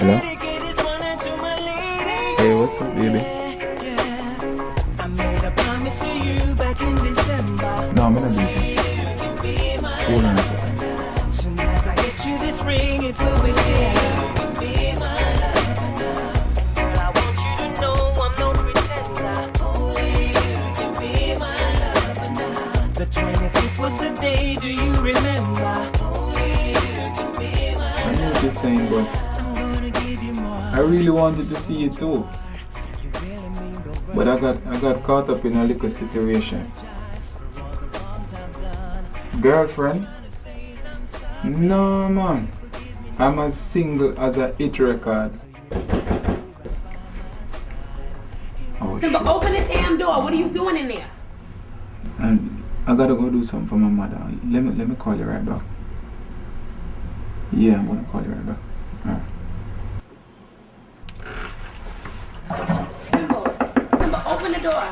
Hello? Hey, what's up, baby? No, I'm not busy. Hold on a second. Soon as I get you this ring, it will be there. Girl, I want you to know I'm no pretender. Only you can be my lover now. The 25th was the day, do you remember? Only you can be my lover. I know what you're saying, but I really wanted to see you too. But I got caught up in a little situation. Girlfriend? No, man. I'm as single as a hit record. Oh, Simba, open the damn door. What are you doing in there? I gotta go do something for my mother. Let me call you right back. Yeah, I'm gonna call you right back. Simba, open the door.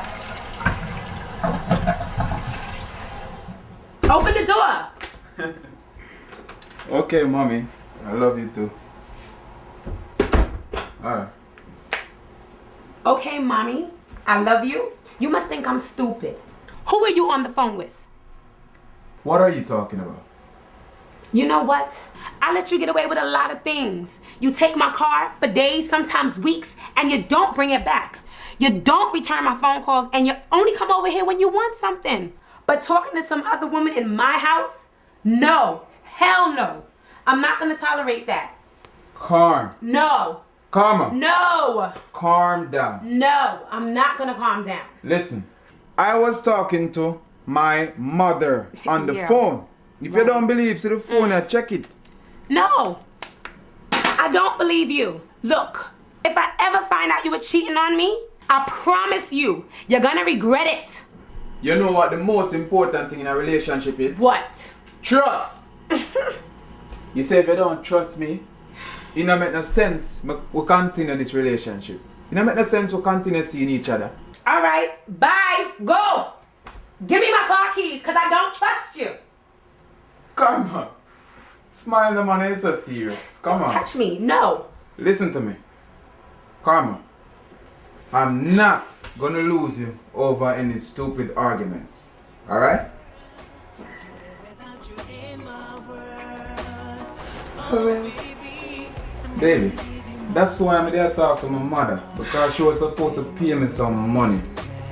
Open the door. Okay, mommy. I love you too. Alright. Okay, mommy. I love you. You must think I'm stupid. Who are you on the phone with? What are you talking about? You know what? I let you get away with a lot of things. You take my car for days, sometimes weeks, and you don't bring it back. You don't return my phone calls, and you only come over here when you want something. But talking to some other woman in my house? No. Hell no. I'm not gonna tolerate that. Calm. No. Karma. No. Calm down. No, I'm not gonna calm down. Listen, I was talking to my mother on the phone. If you don't believe, see the phone, check it. No, I don't believe you. Look, if I ever find out you were cheating on me, I promise you, you're gonna regret it. You know what the most important thing in a relationship is? What? Trust. You say if you don't trust me, it don't make no sense we continue this relationship. It don't make no sense we continue seeing each other. All right, bye, go. Give me my car keys, because I don't trust you. Come on. Smile, the man is so serious. Come on. Touch me, no. Listen to me. Karma, I'm not gonna lose you over any stupid arguments. Alright? For real? Baby, that's why I'm there to talk to my mother, because she was supposed to pay me some money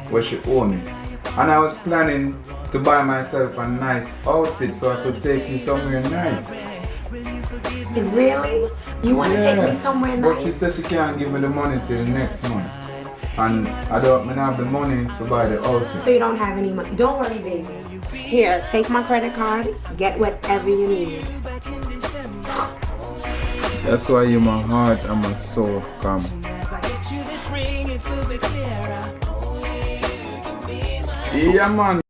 where she owed me. And I was planning to buy myself a nice outfit so I could take you somewhere nice. Really? You want to take me somewhere nice? But she said she can't give me the money till next month. And I don't have the money to buy the outfit. So you don't have any money? Don't worry, baby. Here, take my credit card. Get whatever you need. That's why you're my heart and my soul, come. Yeah, man.